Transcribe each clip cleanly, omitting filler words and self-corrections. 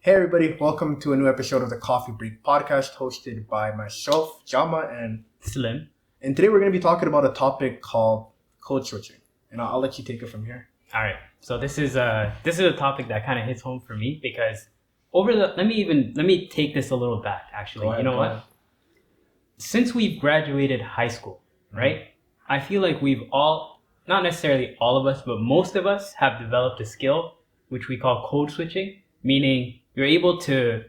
Hey everybody, welcome to a new episode of the Coffee Break podcast hosted by myself, Jama, and Slim. And today we're going to be talking about a topic called code switching. And I'll let you take it from here. All right. So this is a topic that kind of hits home for me because let me take this a little back actually. Go ahead, you know go what? ahead. Since we've graduated high school, right? I feel like we've all, not necessarily all of us, but most of us have developed a skill which we call code switching, meaning you're able to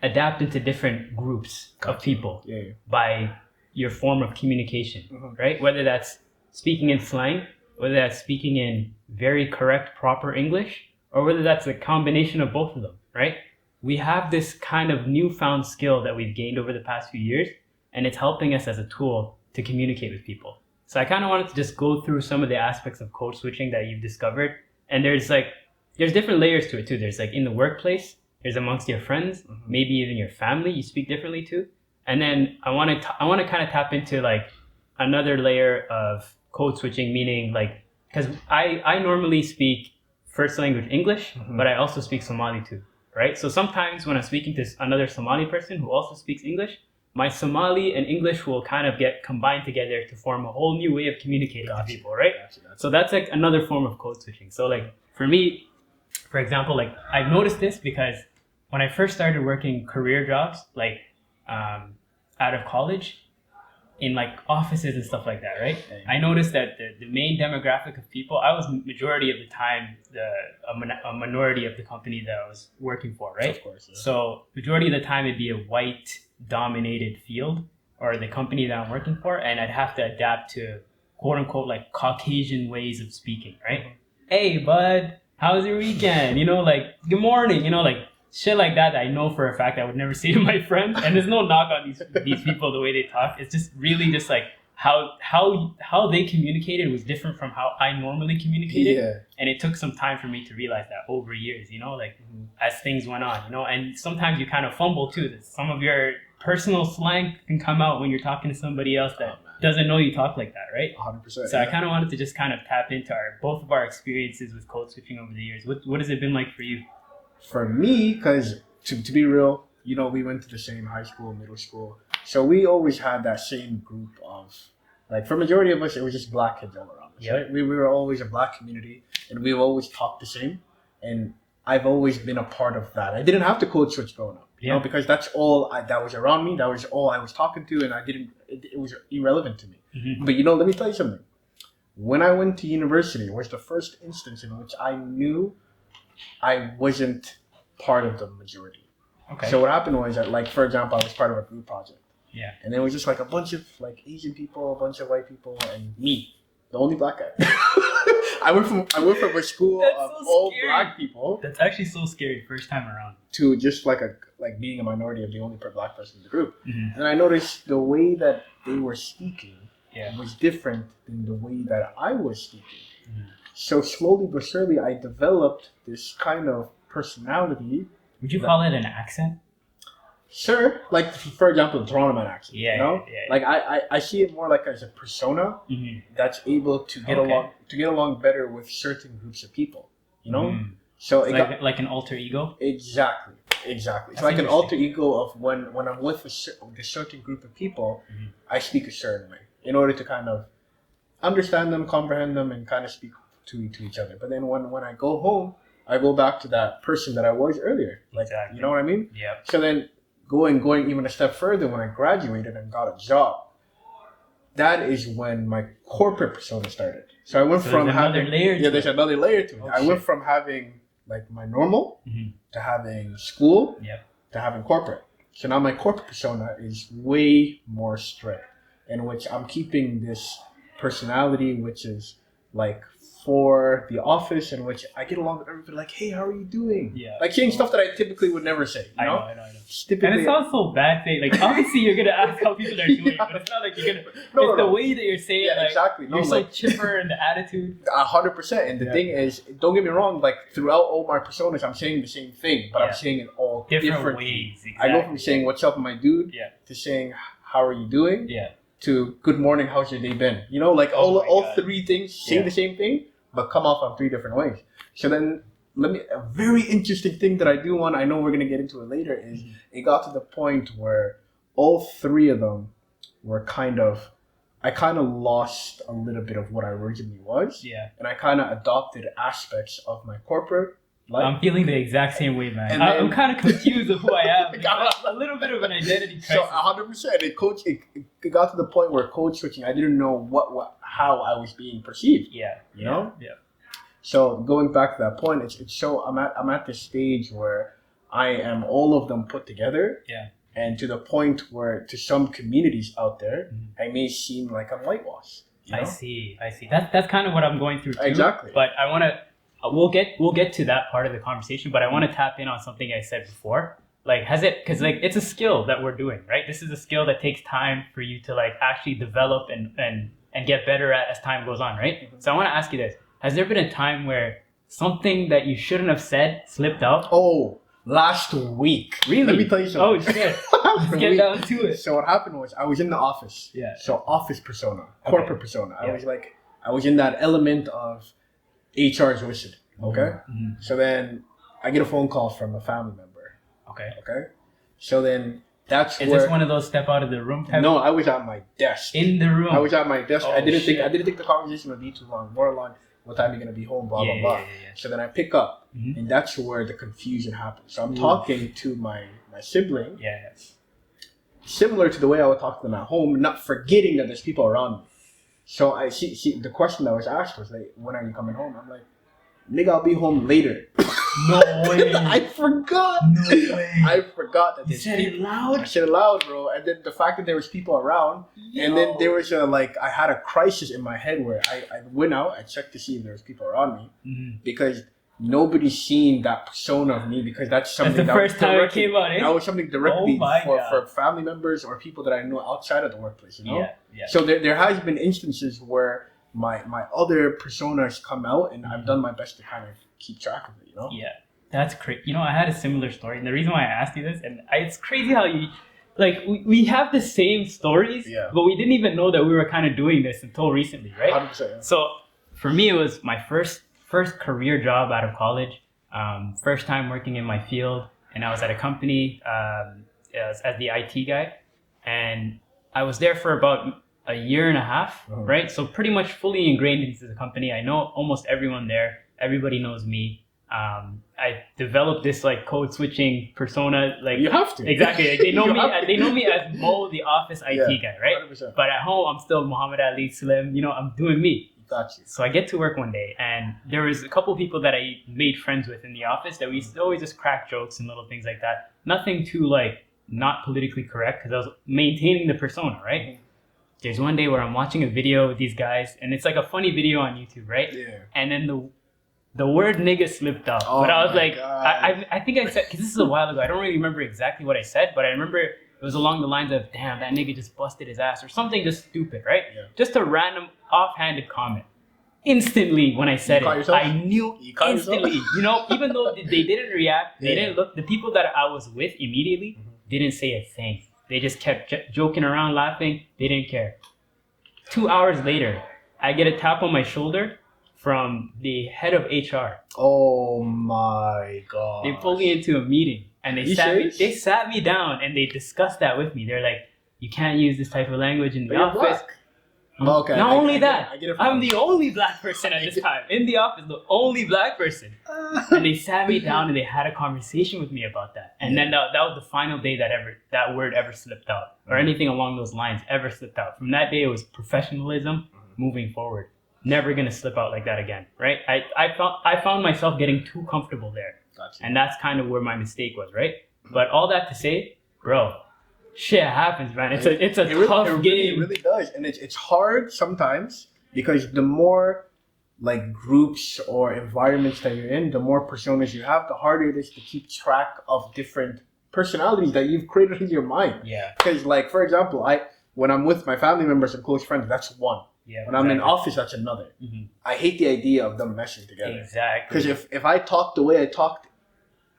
adapt into different groups of people by your form of communication, right? Whether that's speaking in slang, whether that's speaking in very correct, proper English, or whether that's a combination of both of them, right? We have this kind of newfound skill that we've gained over the past few years, and it's helping us as a tool to communicate with people. So I kind of wanted to just go through some of the aspects of code switching that you've discovered. And there's different layers to it too. There's in the workplace, there's amongst your friends, maybe even your family, you speak differently to. And then I want to kind of tap into another layer of code switching, meaning because I normally speak first language English, but I also speak Somali too, right? So sometimes when I'm speaking to another Somali person who also speaks English, my Somali and English will kind of get combined together to form a whole new way of communicating to people, right? Gotcha. So that's another form of code switching. So for me, for example, I've noticed this because when I first started working career jobs, out of college, in offices and stuff like that, right? I noticed that the main demographic of people, I was majority of the time a minority of the company that I was working for, right? Of course. Yeah. So majority of the time it'd be a white dominated field or the company that I'm working for, and I'd have to adapt to quote unquote Caucasian ways of speaking, right? Hey bud, how was your weekend? Good morning, shit like that I know for a fact I would never say to my friends. And there's no knock on these people the way they talk. It's just really just how they communicated was different from how I normally communicated. Yeah. And it took some time for me to realize that over years, as things went on, and sometimes you kind of fumble too. That some of your personal slang can come out when you're talking to somebody else that doesn't know you talk like that, right? 100%. So I kind of wanted to just kind of tap into both of our experiences with code switching over the years. What has it been like for you? For me, because to be real, we went to the same high school, middle school. So we always had that same group of, for majority of us, it was just black kids all around us, Yep. right? We were always a black community, and we've always talked the same. And I've always been a part of that. I didn't have to code switch growing up, because that's all that was around me. That was all I was talking to, and it was irrelevant to me. Mm-hmm. But let me tell you something. When I went to university, it was the first instance in which I knew I wasn't part of the majority. Okay. So what happened was that, for example, I was part of a group project. Yeah. And then it was just a bunch of Asian people, a bunch of white people, and me, the only black guy. I went from a school of all black people. That's actually so scary first time around. To just being a minority of the only black person in the group. Mm-hmm. And I noticed the way that they were speaking Yeah. was different than the way that I was speaking. Mm-hmm. So slowly but surely, I developed this kind of personality. Would you call it an accent? Sure. For example, the Toronto man accent. Yeah. I see it more as a persona that's able to get along better with certain groups of people. So it's like an alter ego. Exactly. That's It's like an alter ego of when I'm with a certain group of people, I speak a certain way in order to kind of understand them, comprehend them, and kind of speak to each other. But then when I go home, I go back to that person that I was earlier. Exactly. You know what I mean? Yeah. So then going even a step further, when I graduated and got a job, that is when my corporate persona started. So I went from having there's another layer to it. I went from having my normal to having school to having corporate. So now my corporate persona is way more strict, in which I'm keeping this personality, which is for the office, in which I get along with everybody. Hey, how are you doing? Yeah. Saying stuff that I typically would never say. I know. And it sounds so bad saying obviously you're gonna ask how people are doing, but it's not you're gonna. It's the way that you're saying it. Exactly. You're so chipper and the attitude. 100%. And the thing is, don't get me wrong. Throughout all my personas, I'm saying the same thing, but I'm saying it all different ways. Exactly. I go from saying "What's up, my dude?" to saying "How are you doing?" to "Good morning, how's your day been?" All three things say the same thing, but come off on three different ways. So then a very interesting thing that I know we're gonna get into it later, is it got to the point where all three of them were I kind of lost a little bit of what I originally was. Yeah. And I kind of adopted aspects of my corporate life. I'm feeling the exact same way, man. I'm kind of confused of who I am. A little bit of an identity crisis. So 100%. It got to the point where code switching, I didn't know how I was being perceived. Yeah. You know? Yeah. So going back to that point, it's so I'm at this stage where I am all of them put together. Yeah. And to the point where to some communities out there, I may seem like I'm whitewashed. You know? I see. That's kind of what I'm going through too. Exactly. But I want to. We'll get to that part of the conversation. But I want to tap in on something I said before. Like, because like it's a skill that we're doing, right? This is a skill that takes time for you to like actually develop and get better at as time goes on, right? So I want to ask you this: has there been a time where something that you shouldn't have said slipped out? Oh. Last week. Really? Let me tell you something. Oh, shit. Let's get down to it. So what happened was I was in the office. Yeah. So office persona, corporate persona. I was in that element of HR's wizard. Okay. Mm-hmm. So then I get a phone call from a family member. Okay. So then that's Is this one of those step out of the room type? No, I was at my desk. In the room. I was at my desk. Oh, I didn't think the conversation would be too long. More along, what time are you gonna be home? Blah blah blah. Yeah. So then I pick up, and that's where the confusion happens. So I'm talking to my sibling. Yeah. Similar to the way I would talk to them at home, not forgetting that there's people around me. So I see the question that was asked was like, "When are you coming home?" I'm like, "Nigga, I'll be home later." No way. I forgot. No way. I forgot that. You said it loud? I said it loud, bro. And then the fact that there was people around, and then there was I had a crisis in my head where I went out, I checked to see if there was people around me, because nobody's seen that persona of me, because that's something that's the first time it came out, eh? That was something directly for family members or people that I know outside of the workplace, you know? Yeah. So there has been instances where my other personas come out, and I've done my best to kind of keep track of it, you know? Yeah, that's crazy. You know, I had a similar story, and the reason why I asked you this, and it's crazy how you, like, we have the same stories, but we didn't even know that we were kind of doing this until recently, right? 100%. Yeah. So for me, it was my first career job out of college, first time working in my field, and I was at a company as the IT guy, and I was there for about a year and a half, right? So pretty much fully ingrained into the company. I know almost everyone there. Everybody knows me. I developed this like code switching persona. Like you have to. Exactly. Like, they know me. They know me as Mo, the office IT guy, right? 100%. But at home, I'm still Muhammad Ali Slim. You know, I'm doing me. Got you. So I get to work one day, and there was a couple people that I made friends with in the office that we used to always just crack jokes and little things like that. Nothing too like not politically correct, because I was maintaining the persona, right? There's one day where I'm watching a video with these guys, and it's like a funny video on YouTube, right? Yeah. And then the word nigga slipped out. Oh, but I was like, God. I think I said, because this is a while ago, I don't really remember exactly what I said, but I remember it was along the lines of, damn, that nigga just busted his ass, or something just stupid, right? Yeah. Just a random offhanded comment. Instantly, when I said it, I knew instantly, you know, even though they didn't react, they didn't look, the people that I was with immediately didn't say a thing. They just kept joking around, laughing. They didn't care. 2 hours later, I get a tap on my shoulder from the head of HR. Oh my God. They pulled me into a meeting, and they sat me down, and they discussed that with me. They're like, you can't use this type of language in the office. Okay. Not only that, I'm the the only black person at this time in the office, the only black person. And they sat me down and they had a conversation with me about that. And then that was the final day that word ever slipped out, or anything along those lines ever slipped out. From that day, it was professionalism moving forward. Never gonna slip out like that again, right? I found myself getting too comfortable there, and that's kind of where my mistake was, right? But all that to say, bro. Shit happens, man. It's a tough game. It really does, and it's hard sometimes, because the more like groups or environments that you're in, the more personas you have, the harder it is to keep track of different personalities that you've created in your mind. Yeah. Because, like, for example, when I'm with my family members and close friends, that's one. Yeah. When I'm in office, that's another. Mm-hmm. I hate the idea of them meshing together. Exactly. Because if I talk the way I talked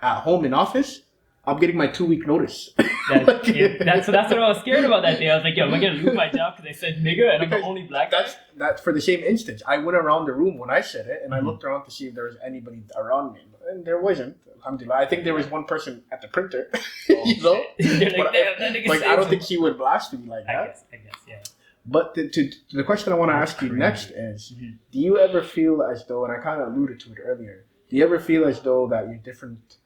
at home in office, I'm getting my 2-week notice. That's what I was scared about that day. I was like, yo, am I gonna lose my job because I said nigga and I'm the only black guy? That's for the same instance. I went around the room when I said it, and I looked around to see if there was anybody around me, and there wasn't. Alhamdulillah. I think there was one person at the printer. You know, I don't think she would blast me like that. I guess, yeah. But to the question I want to ask you next is, do you ever feel as though, and I kind of alluded to it earlier, do you ever feel as though that your different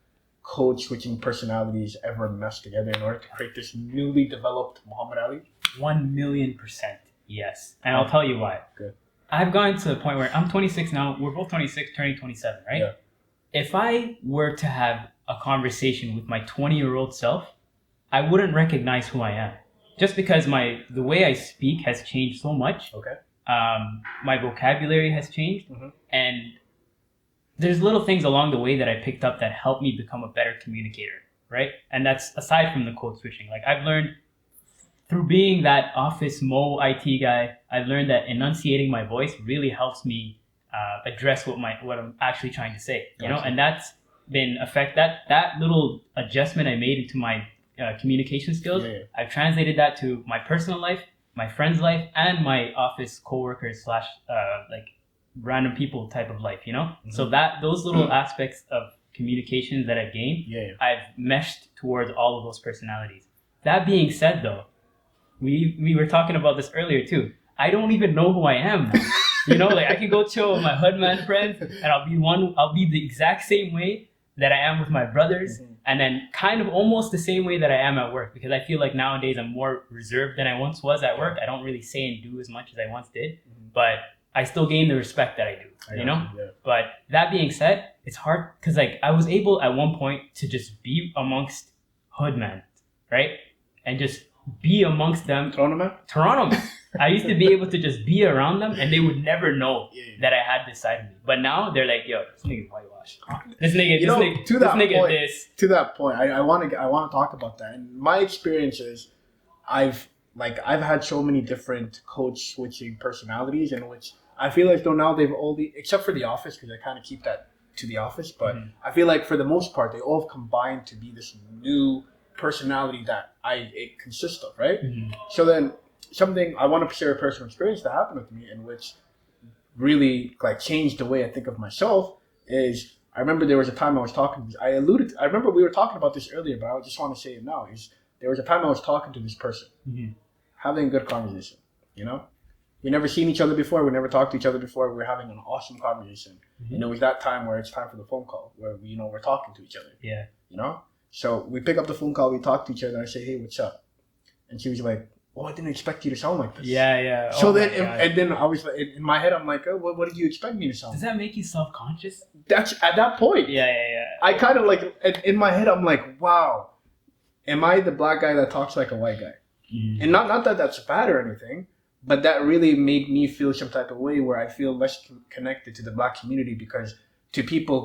code switching personalities ever mesh together in order to create this newly developed Muhammad Ali? 1,000,000%, yes. And I'll tell you why. Good. I've gotten to the point where I'm 26 now. We're both 26, turning 27, right? Yeah. If I were to have a conversation with my 20-year-old self, I wouldn't recognize who I am. Just because the way I speak has changed so much. Okay. My vocabulary has changed. And there's little things along the way that I picked up that helped me become a better communicator, right? And that's aside from the code switching. Like I've learned through being that office IT guy, I've learned that enunciating my voice really helps me address what I'm actually trying to say, you know? And that's been that little adjustment I made into my communication skills. I've translated that to my personal life, my friend's life, and my office coworkers / like random people type of life, you know? So those little aspects of communication that I've gained, I've meshed towards all of those personalities. That being said though, we were talking about this earlier too. I don't even know who I am now. You know, like I can go chill with my hoodman friends and I'll be the exact same way that I am with my brothers, and then kind of almost the same way that I am at work, because I feel like nowadays I'm more reserved than I once was at work. I don't really say and do as much as I once did, but I still gain the respect that I do, you know? But that being said, it's hard because like I was able at one point to just be amongst hoodmen, right? And just be amongst them. Toronto man. I used to be able to just be around them and they would never know that I had this side of me. But now they're like, yo, this nigga's whitewashed. This nigga, To that point, I want to talk about that. And my experience is I've had so many different code switching personalities in which I feel like though now they've all except for The Office, because I kind of keep that to The Office, but I feel like for the most part they all have combined to be this new personality that it consists of, right? So then something I want to share a personal experience that happened with me in which really like changed the way I think of myself is I remember there was a time I was talking. I remember we were talking about this earlier, but I just want to say it now. There was a time I was talking to this person, having a good conversation. You know, we never seen each other before. We never talked to each other before. We were having an awesome conversation, and it was that time where it's time for the phone call, where we're talking to each other. Yeah. You know, so we pick up the phone call, we talk to each other, and I say, "Hey, what's up?" And she was like, "Oh, I didn't expect you to sound like this." Yeah. So then I was like, in my head, I'm like, "Oh, what did you expect me to sound?" Does that make you self-conscious? That's at that point. Yeah. I kind of like in my head, I'm like, "Wow, am I the black guy that talks like a white guy?" And not that that's bad or anything, but that really made me feel some type of way where I feel less connected to the black community, because to people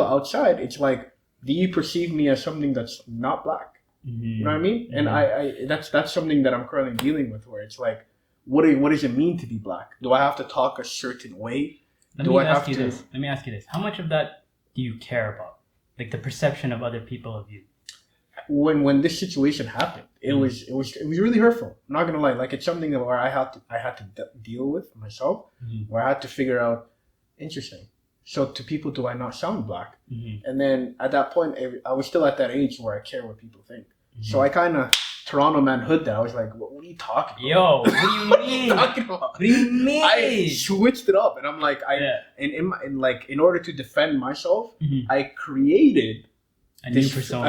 outside, it's like, do you perceive me as something that's not black? You know what I mean? And I that's something that I'm currently dealing with, where it's like, what does it mean to be black? Do I have to talk a certain way? Let me ask you this. How much of that do you care about? Like the perception of other people of you? When this situation happened, it was really hurtful. I'm not gonna lie. Like it's something where I had to deal with myself, where I had to figure out, interesting. So to people, do I not sound black? And then at that point, I was still at that age where I care what people think. So I kind of Toronto man hood that. I was like, what are you talking about? Yo, what do you mean? What do you mean? I switched it up, and I'm like, in order to defend myself, I created a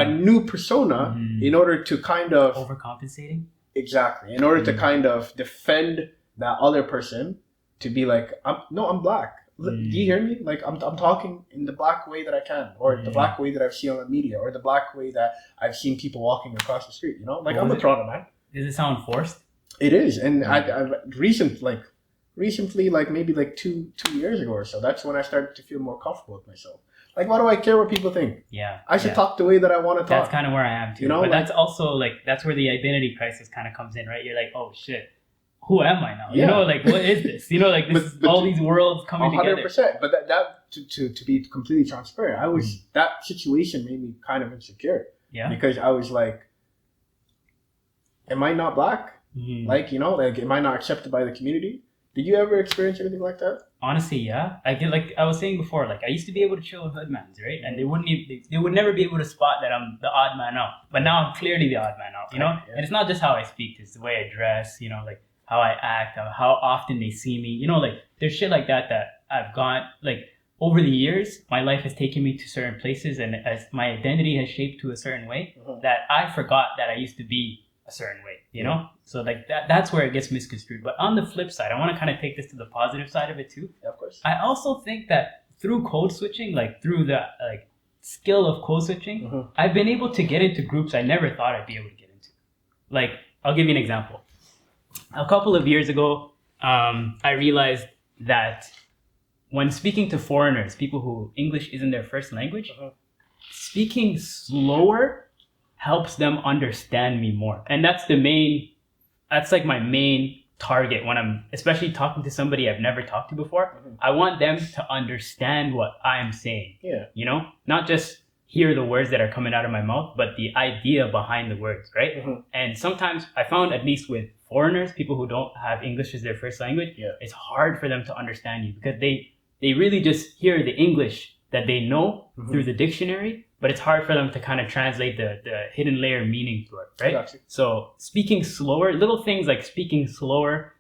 new persona in order to kind of overcompensating. Exactly, in order to kind of defend that other person, to be like, I'm black. Do you hear me? Like I'm talking in the black way that I can, or the black way that I've seen on the media, or the black way that I've seen people walking across the street. You know, like I'm a Toronto man. Does it sound forced? It is, and I've recently, like maybe like two years ago or so, that's when I started to feel more comfortable with myself. Like, why do I care what people think? Yeah, I should talk the way that I want to talk. That's kind of where I am too. You know, but that's also like that's where the identity crisis kind of comes in, right? You're like, oh shit. Who am I now? You know, like, what is this? You know, like, this is all these worlds coming 100%, together. 100%. But that to be completely transparent, I was that situation made me kind of insecure. Yeah. Because I was like, am I not black? Like, you know, like, am I not accepted by the community? Did you ever experience anything like that? Honestly, yeah. I get, like I was saying before, like I used to be able to chill with hoodmans, right? And they would never be able to spot that I'm the odd man out. But now I'm clearly the odd man out, you know? Yeah. And it's not just how I speak, it's the way I dress, you know, like how I act, how often they see me. You know, like there's shit like that I've gone, like over the years, my life has taken me to certain places, and as my identity has shaped to a certain way, that I forgot that I used to be a certain way, you know? So like that's where it gets misconstrued. But on the flip side, I want to kind of take this to the positive side of it too. Yeah, of course. I also think that through code switching, like through the like skill of code switching, I've been able to get into groups I never thought I'd be able to get into. Like, I'll give you an example. A couple of years ago, I realized that when speaking to foreigners, people who English isn't their first language, speaking slower helps them understand me more. And that's like my main target when I'm especially talking to somebody I've never talked to before. I want them to understand what I'm saying. Yeah. You know, not just hear the words that are coming out of my mouth, but the idea behind the words, right? And sometimes I found, at least with foreigners, people who don't have English as their first language, it's hard for them to understand you because they really just hear the English that they know through the dictionary, but it's hard for them to kind of translate the hidden layer meaning to it, right? Gotcha. So speaking slower, little things like speaking slower,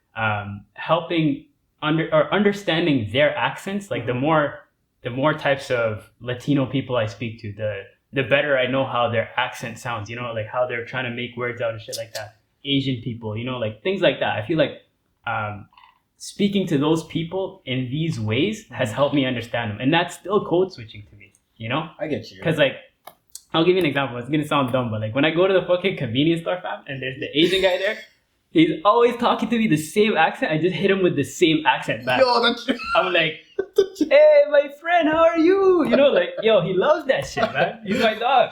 helping understanding their accents, like the more types of Latino people I speak to, the better I know how their accent sounds, you know, like how they're trying to make words out and shit like that. Asian people, you know, like things like that. I feel like speaking to those people in these ways has helped me understand them. And that's still code switching to me, you know? I get you. Because, like, I'll give you an example. It's going to sound dumb, but, like, when I go to the fucking convenience store, fam, and there's the Asian guy there, he's always talking to me the same accent. I just hit him with the same accent back. Yo, that's... I'm like, hey, my friend, how are you? You know, like, yo, he loves that shit, man. He's my dog.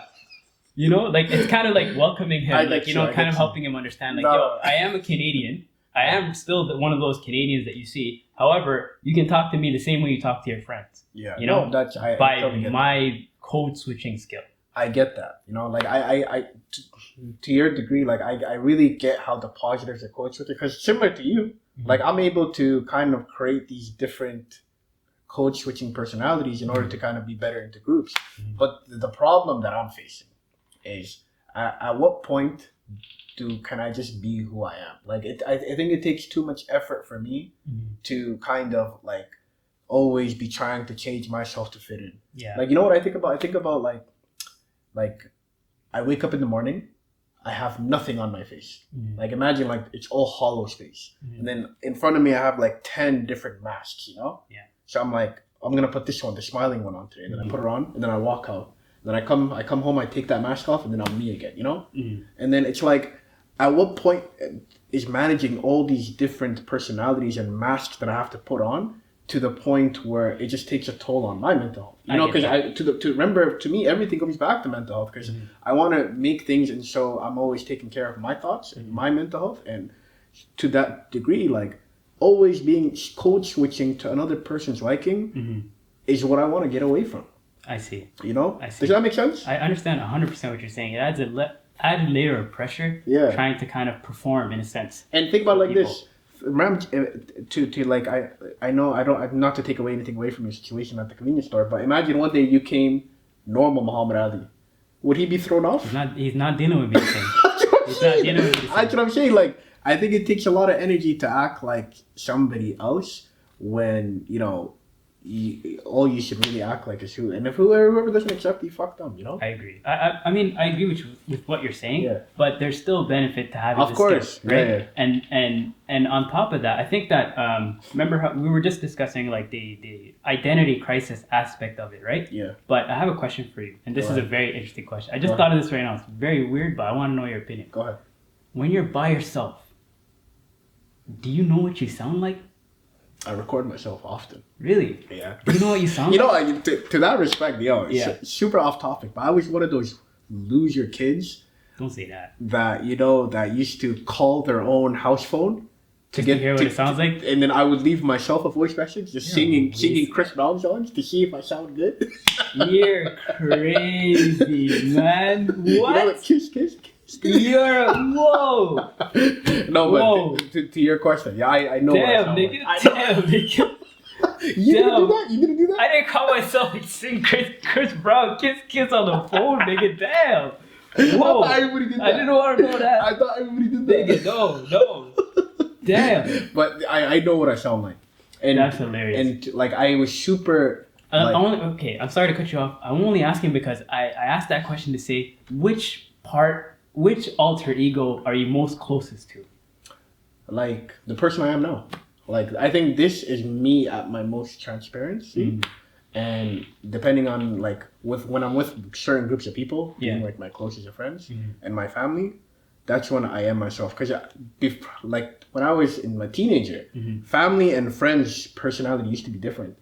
You know, like, it's kind of like welcoming him, like, you know, kind of helping him understand, like, yo, I am a Canadian. I am still one of those Canadians that you see. However, you can talk to me the same way you talk to your friends. Yeah. You know, by totally my code switching skill. I get that. You know, like to your degree, like I really get how the positives of code switching, because similar to you, like I'm able to kind of create these different code switching personalities in order to kind of be better into groups. But the problem that I'm facing is at what point can I just be who I am? Like I think it takes too much effort for me to kind of like always be trying to change myself to fit in. Yeah. Like, you know what I think about? I think about like I wake up in the morning, I have nothing on my face. Like imagine like it's all hollow space. And then in front of me I have like 10 different masks, you know? Yeah. So I'm like, I'm gonna put this one, the smiling one on today. And then I put it on and then I walk out. Then I come home, I take that mask off and then I'm me again, you know? And then it's like, at what point is managing all these different personalities and masks that I have to put on to the point where it just takes a toll on my mental health? You know, because remember, to me, everything comes back to mental health, because I want to make things, and so I'm always taking care of my thoughts and my mental health. And to that degree, like always being code switching to another person's liking is what I want to get away from. I see. You know? I see. Does that make sense? I understand 100% what you're saying. It adds added layer of pressure, trying to kind of perform in a sense. And think about it like this. Remember, to like I know I'm not to take anything away from your situation at the convenience store, but imagine one day you came normal Muhammad Ali. Would he be thrown off? He's not dealing with me the same. He's not dealing with me the same. That's what I'm saying. Like, I think it takes a lot of energy to act like somebody else when, you know, all you should really act like is who, and if whoever doesn't accept you, fuck them, you know. I agree. I mean, I agree with what you're saying. But there's still benefit to having. Of course, skill, right? And on top of that, I think that remember how we were just discussing like the identity crisis aspect of it, right? Yeah. But I have a question for you, and this is a very interesting question. I just thought of this right now. It's very weird, but I want to know your opinion. Go ahead. When you're by yourself, do you know what you sound like? I record myself often. Really? Yeah. Do you know what you sound like? You know, to that respect, it's super off topic, but I was one of those lose your kids. Don't say that. That, you know, that used to call their own house phone to hear what it sounds like. And then I would leave myself a voice message, just singing Chris Brown songs to see if I sound good. You're crazy, man. What? You know, like, kiss. You're whoa. No, but Whoa. To your question, yeah, I know. Damn, nigga. Damn, nigga. You didn't do that? You didn't do that? I didn't call myself and sing Chris Brown kiss on the phone, nigga. Damn. Whoa. I thought everybody did that. I didn't want to know that. I thought everybody did that. Nigga, no. Damn. But I know what I sound like. And that's hilarious. And like I was super. I'm sorry to cut you off. I'm only asking because I asked that question to say which alter ego are you most closest to? Like the person I am now. Like I think this is me at my most transparency. And depending on like when I'm with certain groups of people, being like my closest of friends and my family, that's when I am myself. Because like when I was in my teenager, family and friends' personality used to be different,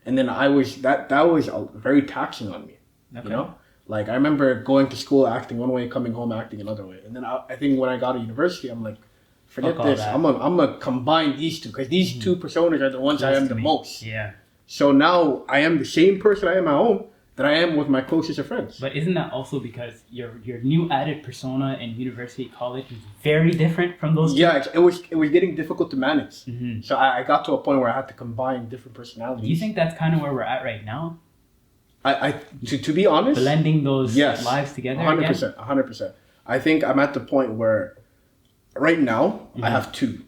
and then I was that was very taxing on me. Okay. You know, like I remember going to school acting one way, coming home acting another way, and then I think when I got to university, I'm like, forget this. I'm gonna combine these two because these two personas are the ones I am the most. Yeah. So now I am the same person I am at home that I am with my closest of friends. But isn't that also because your new added persona in university, college is very different from those two? Yeah, it was getting difficult to manage. So I got to a point where I had to combine different personalities. Do you think that's kind of where we're at right now? To be honest, blending those lives together. 100%. I think I'm at the point where right now I have two.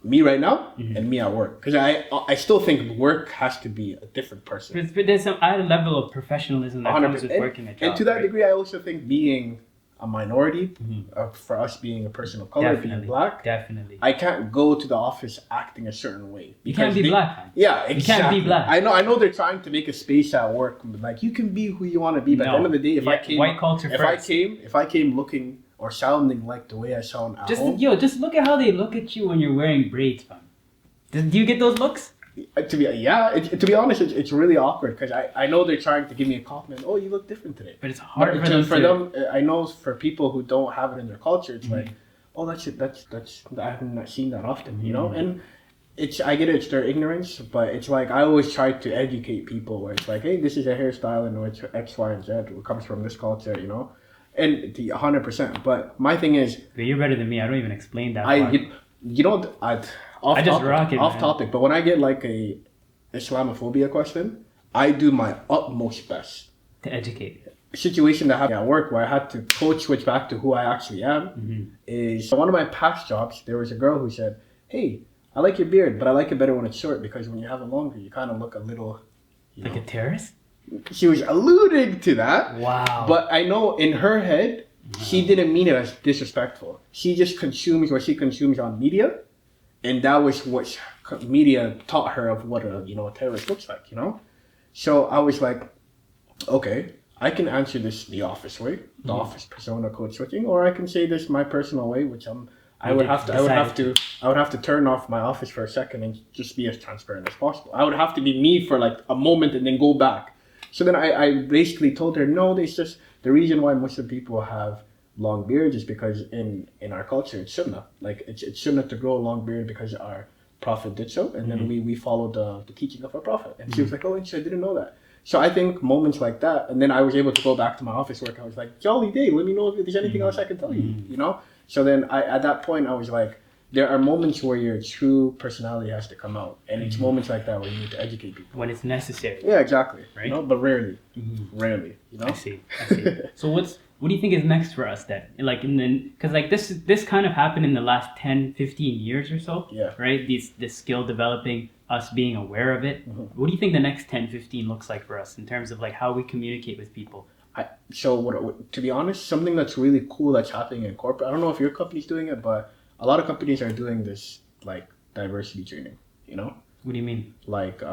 Me right now and me at work. Because I still think work has to be a different person. But there's some added level of professionalism that comes with working a job. And to that degree, I also think being a minority, for us being a person of color, being black, I can't go to the office acting a certain way. You can't be black, man. Yeah, exactly. You can't be black. I know they're trying to make a space at work. Like, you can be who you want to be. But at the end of the day, if I came looking or sounding like the way I sound at home. Just look at how they look at you when you're wearing braids, man. Do you get those looks? To be honest, it's really awkward because I know they're trying to give me a compliment. Oh, you look different today. But it's hard for them. I know for people who don't have it in their culture, it's like, oh, that's I have not seen that often, you know. And I get it's their ignorance, but it's like I always try to educate people where it's like, hey, this is a hairstyle and it's X, Y, and Z. It comes from this culture, you know. And 100%. But my thing is, but you're better than me. I don't even explain that. Off topic. But when I get like a Islamophobia question, I do my utmost best to educate. A situation that happened at work where I had to code switch back to who I actually am is one of my past jobs. There was a girl who said, "Hey, I like your beard, but I like it better when it's short because when you have it longer, you kind of look a little like a terrorist." She was alluding to that. Wow. But I know in her head, she didn't mean it as disrespectful. She just consumes what she consumes on media. And that was what media taught her of what a terrorist looks like, you know? So I was like, okay, I can answer this the office way, the office persona code switching, or I can say this my personal way, which I would have to turn off my office for a second and just be as transparent as possible. I would have to be me for like a moment and then go back. So then I basically told her, no, it's just the reason why Muslim people have long beards is because in our culture it's sunnah. Like it's sunnah to grow a long beard because our prophet did so, and then we followed the teaching of our prophet. And she was like, oh, I didn't know that. So I think moments like that, and then I was able to go back to my office work. I was like, jolly day, let me know if there's anything else I can tell you, you know? So then at that point I was like, there are moments where your true personality has to come out. And it's moments like that where you need to educate people. When it's necessary. Yeah, exactly. Right? You know, but rarely. Rarely, you know? I see. So what do you think is next for us then? Like, because like this kind of happened in the last 10, 15 years or so. Yeah. Right? This skill developing, us being aware of it. What do you think the next 10, 15 looks like for us in terms of like how we communicate with people? To be honest, something that's really cool that's happening in corporate, I don't know if your company's doing it, but a lot of companies are doing this like diversity training, you know? What do you mean? Like,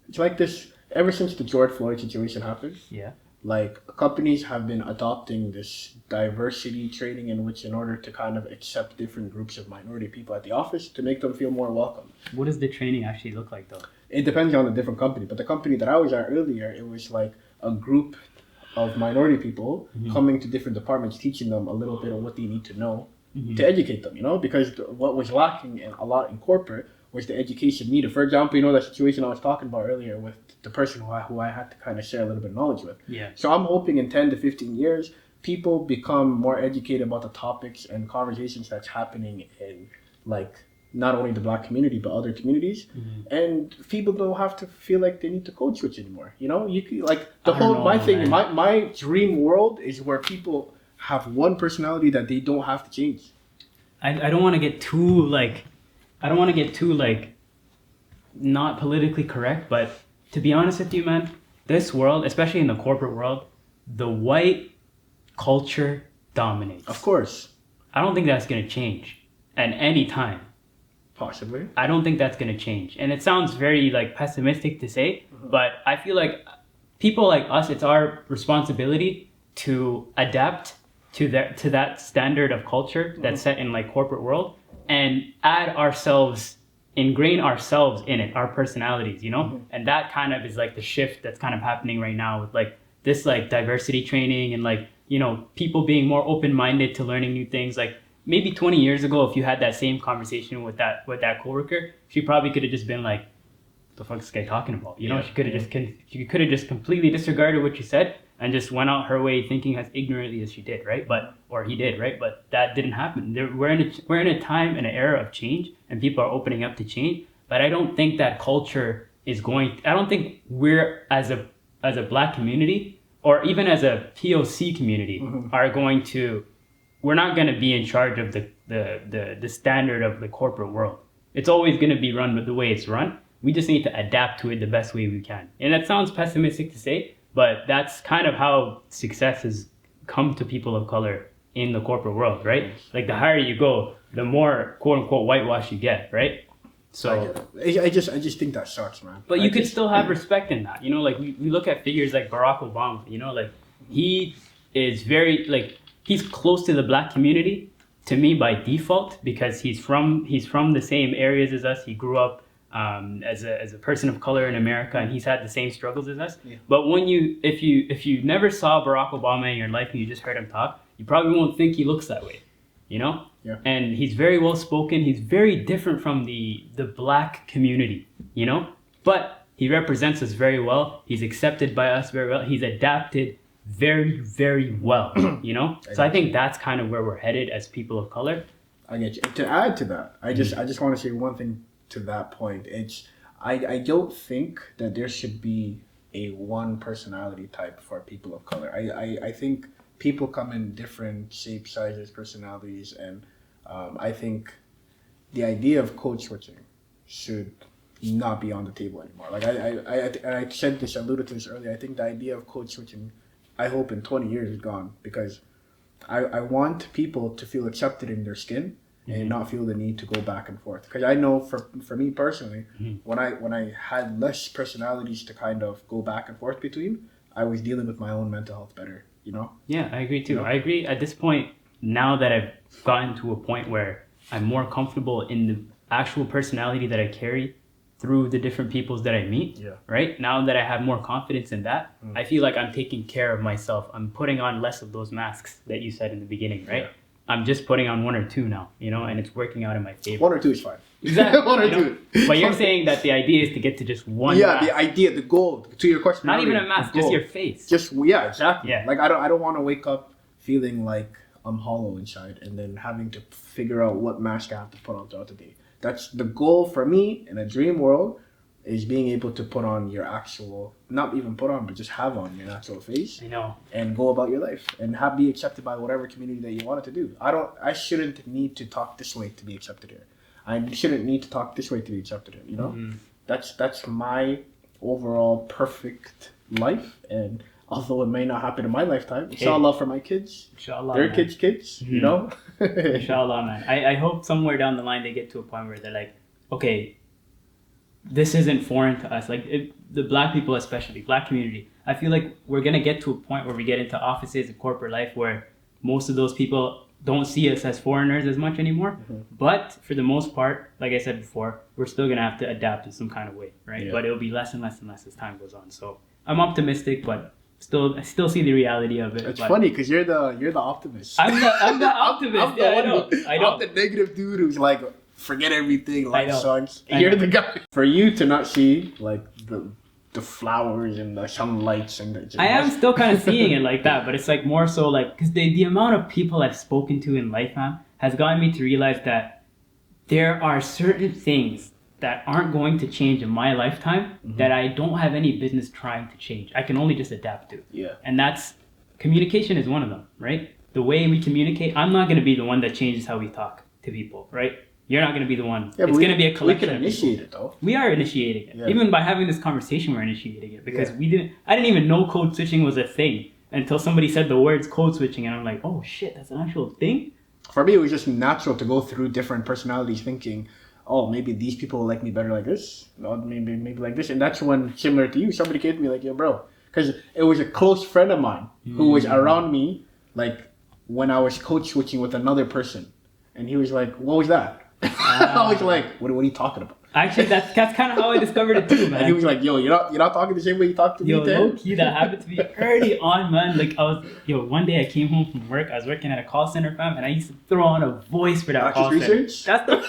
it's like this, ever since the George Floyd situation happened. Yeah. Like companies have been adopting this diversity training in which in order to kind of accept different groups of minority people at the office to make them feel more welcome. What does the training actually look like though? It depends on the different company, but the company that I was at earlier, it was like a group of minority people coming to different departments, teaching them a little bit of what they need to know to educate them, because what was lacking a lot in corporate was the education needed. For example, the situation I was talking about earlier with the person who I had to kind of share a little bit of knowledge with. Yeah. So I'm hoping in 10 to 15 years, people become more educated about the topics and conversations that's happening in not only the Black community but other communities, and people don't have to feel like they need to code switch anymore. You can, my dream world is where people have one personality that they don't have to change. I don't want to get too not politically correct, but to be honest with you, man, this world, especially in the corporate world, the white culture dominates. Of course. I don't think that's going to change at any time. Possibly. I don't think that's going to change. And it sounds very pessimistic to say, but I feel like people like us, it's our responsibility to adapt to that standard of culture that's set in corporate world, and ingrain ourselves in it, our personalities, and that kind of is the shift that's kind of happening right now with this diversity training and people being more open-minded to learning new things. Maybe 20 years ago, if you had that same conversation with that coworker, she probably could have just been like, "What the fuck is this guy talking about?" She could have just completely disregarded what you said and just went out her way thinking as ignorantly as she did, right? Or he did, right? But that didn't happen. We're in a time and an era of change, and people are opening up to change. But I don't think that culture is going. I don't think we're as a Black community or even as a POC community are going to. We're not going to be in charge of the standard of the corporate world. It's always going to be run the way it's run. We just need to adapt to it the best way we can. And that sounds pessimistic to say, but that's kind of how success has come to people of color in the corporate world, right? The higher you go, the more quote unquote whitewash you get, right? So I just think that sucks, man. But you could still have respect in that. We look at figures like Barack Obama, he is very he's close to the Black community to me by default because he's from the same areas as us. He grew up as a person of color in America, and he's had the same struggles as us. Yeah. But if you never saw Barack Obama in your life and you just heard him talk, you probably won't think he looks that way, Yeah. And he's very well spoken. He's very different from the Black community, But he represents us very well. He's accepted by us very well. He's adapted very, very well, So I think that's kind of where we're headed as people of color. I get you. To add to that, I just want to say one thing to that point. I don't think that there should be a one personality type for people of color. I think people come in different shapes, sizes, personalities, and I think the idea of code switching should not be on the table anymore. I said this, alluded to this earlier. I think the idea of code switching, I hope in 20 years is gone, because I want people to feel accepted in their skin and not feel the need to go back and forth. Because I know for me personally, when I had less personalities to kind of go back and forth between, I was dealing with my own mental health better, Yeah, I agree too. I agree at this point, now that I've gotten to a point where I'm more comfortable in the actual personality that I carry through the different peoples that I meet, right? Now that I have more confidence in that, I feel like I'm taking care of myself. I'm putting on less of those masks that you said in the beginning, right? Yeah. I'm just putting on one or two now, and it's working out in my favor. One or two is fine. Exactly. One or two. But you're saying that the idea is to get to just one mask. The idea, the goal, to your question. Not even a mask, just your face. Exactly. Yeah. I don't want to wake up feeling like I'm hollow inside and then having to figure out what mask I have to put on throughout the day. That's the goal for me in a dream world, is being able to put on your actual, not even put on, but just have on your natural face. I know. And go about your life and be accepted by whatever community that you wanted to do. I shouldn't need to talk this way to be accepted here. I shouldn't need to talk this way to be accepted here, That's my overall perfect life, and although it may not happen in my lifetime, inshallah for my kids, inshallah, their kids, Inshallah, man. I hope somewhere down the line they get to a point where they're like, okay, this isn't foreign to us. The Black people, especially Black community, I feel like we're gonna get to a point where we get into offices and corporate life where most of those people don't see us as foreigners as much anymore. But for the most part, like I said before, we're still gonna have to adapt in some kind of way, right? Yeah. But it'll be less and less and less as time goes on. So I'm optimistic, but I still see the reality of it. It's funny because you're the optimist. I'm the optimist. I'm the I'm the negative dude who's like, forget everything, life sucks. You're the guy. For you to not see like the flowers and the sunlights and the... I am still kind of seeing it like that, but it's like more so like, because the amount of people I've spoken to in life, man, has gotten me to realize that there are certain things that aren't going to change in my lifetime that I don't have any business trying to change. I can only just adapt to. Yeah. And that's, communication is one of them, right? The way we communicate, I'm not going to be the one that changes how we talk to people, right? You're not going to be the one. Yeah, it's going to be a collection. We can initiate it though. We are initiating it. Yeah. Even by having this conversation, we're initiating it because I didn't even know code switching was a thing until somebody said the words code switching, and I'm like, oh shit, that's an actual thing? For me, it was just natural to go through different personalities thinking, oh, maybe these people will like me better like this. No, maybe like this. And that's when, similar to you, somebody came to me like, yo, bro. Because it was a close friend of mine who was around me, like, when I was code switching with another person. And he was like, what was that? I was like, what are you talking about? Actually, that's kind of how I discovered it too, man. And he was like, yo, you're not talking the same way you talk to me. Low key, that happened to me early on, man. Like, one day I came home from work, I was working at a call center, fam, and I used to throw on a voice for that call center.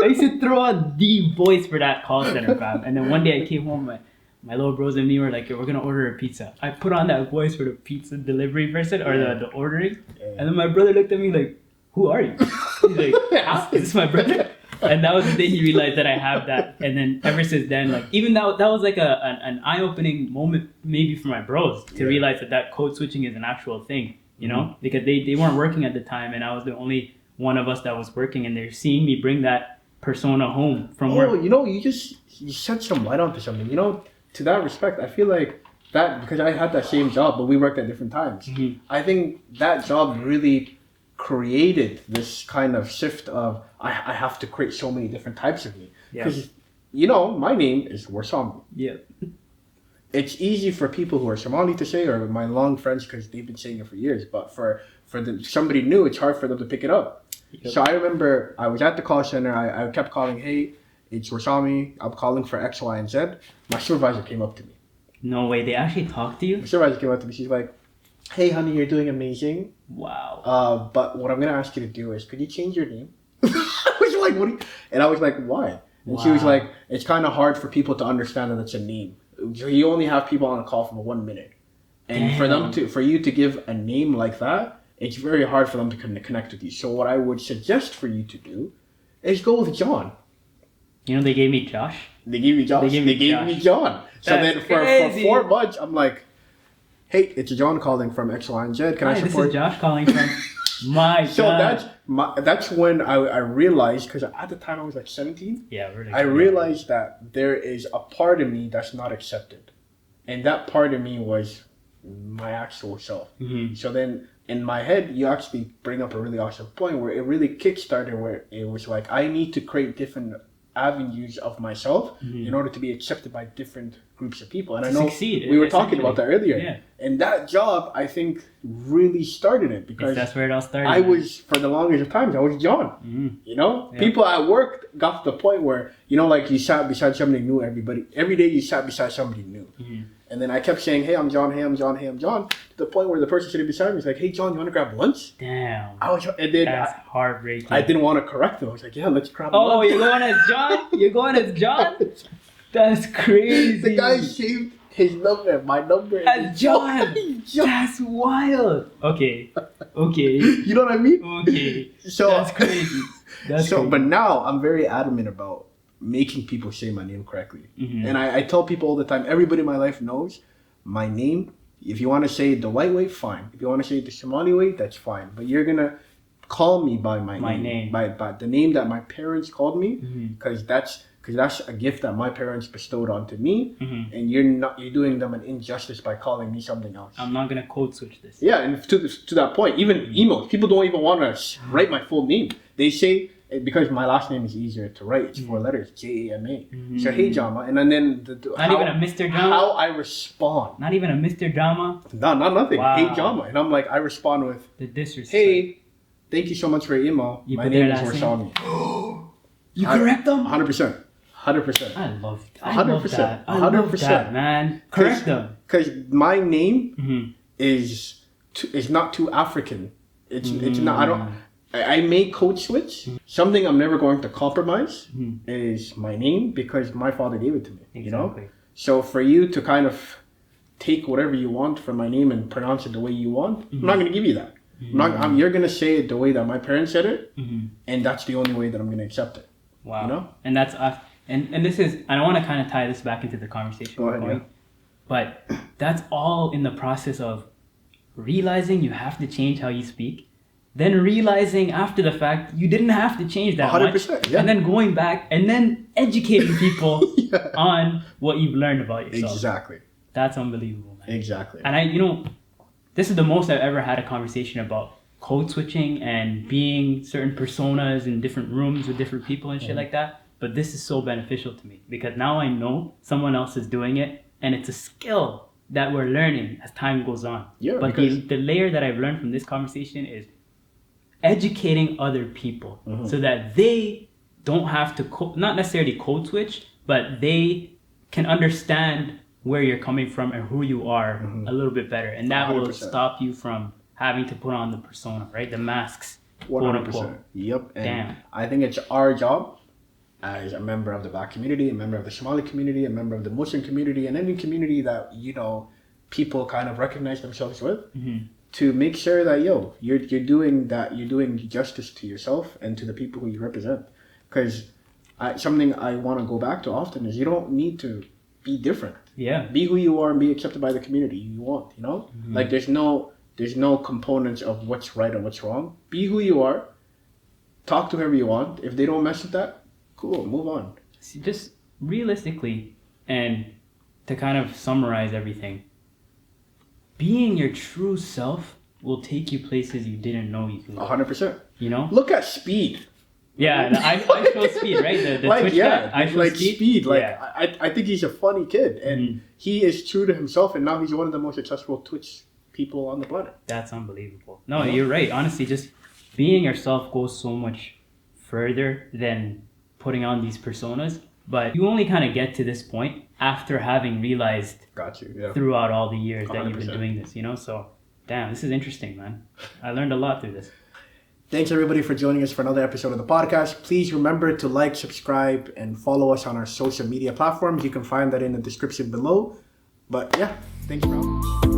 I used to throw on the voice for that call center, fam. And then one day I came home, my little bros and me were like, yo, we're gonna order a pizza. I put on that voice for the pizza delivery person, or the ordering. Yeah. And then my brother looked at me like, who are you? He's like, is this my brother? And that was the day he realized that I have that. And then ever since then, like, even that was like an eye-opening moment maybe for my bros to realize that code switching is an actual thing, you know? Because they weren't working at the time, and I was the only one of us that was working, and they're seeing me bring that persona home from work. You know, you shed some light onto something. You know, to that respect, I feel like that, because I had that same job, but we worked at different times. I think that job really created this kind of shift of I have to create so many different types of me. Because, you know, my name is Warsami. Yeah. It's easy for people who are Somali to say, or my long friends, because they've been saying it for years. But for somebody new, it's hard for them to pick it up. Yep. So I remember I was at the call center. I kept calling, hey, it's Warsami. I'm calling for X, Y, and Z. My supervisor came up to me. No way. They actually talked to you? My supervisor came up to me. She's like, hey, honey, you're doing amazing. Wow. But what I'm going to ask you to do is, could you change your name? I was like, what? And I was like, why? And she was like, it's kind of hard for people to understand that it's a name. You only have people on a call for 1 minute. And for you to give a name like that, it's very hard for them to connect with you. So what I would suggest for you to do is go with John. You know, they gave me Josh. They gave me Josh. They gave me John. So then for 4 months, I'm like, hey, it's John calling from X, Y, and Z. Can I support? This is Josh calling from my God. So that's when I realized, because at the time I was like 17. Yeah, really. I realized that there is a part of me that's not accepted. And that part of me was my actual self. So then in my head, you actually bring up a really awesome point where it really kickstarted, where it was like, I need to create different avenues of myself in order to be accepted by different groups of people. And I know we were talking about that earlier. Yeah. And that job, I think, really started it, because that's where it all started. I was, for the longest of times, I was John. You know, people at work got to the point where, you know, like you sat beside somebody new. Every day you sat beside somebody new. And then I kept saying, hey, I'm John, hey, I'm John, hey, I'm John, to the point where the person sitting beside me was like, hey, John, you want to grab lunch? Damn. That's heartbreaking. I didn't want to correct them. I was like, yeah, let's grab lunch. Oh, you're going as John? You're going as John? That's crazy. The guy saved his number, my number. As John. That's wild. Okay. You know what I mean? Okay. So that's crazy. Crazy. But now I'm very adamant about making people say my name correctly. And I tell people all the time, everybody in my life knows my name. If you want to say it the white way, fine. If you want to say it the Somali way, that's fine. But you're going to call me by my name. By the name that my parents called me, because that's a gift that my parents bestowed onto me, and you're doing them an injustice by calling me something else. I'm not gonna code switch this. Yeah, and to that point, even emails, people don't even want to write my full name. They say, because my last name is easier to write, it's 4 letters, Jama. So hey Jama, and then not even a Mr. Jama. How I respond. Not even a Mr. Jama. No, not nothing. Wow. Hey Jama, and I'm like, I respond with the disrespect. Hey, thank you so much for your email. My name is Warsami. You correct them? 100%. 100%. I love that. 100%. I love that, man. Correct them. Because my name is not too African. It's not. I may code switch. Something I'm never going to compromise is my name because my father gave it to me. Exactly. You know. So for you to kind of take whatever you want from my name and pronounce it the way you want, I'm not going to give you that. You're going to say it the way that my parents said it, and that's the only way that I'm going to accept it. Wow. You know? And that's and this is, and I want to kind of tie this back into the conversation. Go ahead, yeah. But that's all in the process of realizing you have to change how you speak, then realizing after the fact you didn't have to change that 100%, much, yeah. and then going back and then educating people on what you've learned about yourself. Exactly. That's unbelievable, man. Exactly. And this is the most I've ever had a conversation about code switching and being certain personas in different rooms with different people and shit like that. But this is so beneficial to me because now I know someone else is doing it, and it's a skill that we're learning as time goes on. Yeah, but the layer that I've learned from this conversation is educating other people so that they don't have to not necessarily code switch, but they can understand where you're coming from and who you are a little bit better, and that 100%. Will stop you from having to put on the persona, right? The masks. 100%. Yep. And damn. I think it's our job as a member of the Black community, a member of the Somali community, a member of the Muslim community, and any community that people kind of recognize themselves with, to make sure that you're doing justice to yourself and to the people who you represent. Because something I want to go back to often is you don't need to be different. Yeah. Be who you are and be accepted by the community you want. Like there's no components of what's right or what's wrong. Be who you are. Talk to whoever you want. If they don't mess with that, cool, move on. See, just realistically, and to kind of summarize everything, being your true self will take you places you didn't know you could. 100%. Look at Speed. Yeah, I show Speed, right? The Twitch guy. I show Speed. I think he's a funny kid, and he is true to himself, and now he's one of the most successful Twitch people on the planet. That's unbelievable. No, you're right. Honestly, just being yourself goes so much further than putting on these personas, but you only kind of get to this point after having realized throughout all the years 100%. That you've been doing this, so damn, this is interesting, man. I learned a lot through this. Thanks everybody for joining us for another episode of the podcast. Please remember to like, subscribe, and follow us on our social media platforms. You can find that in the description below. But yeah, thanks for having us.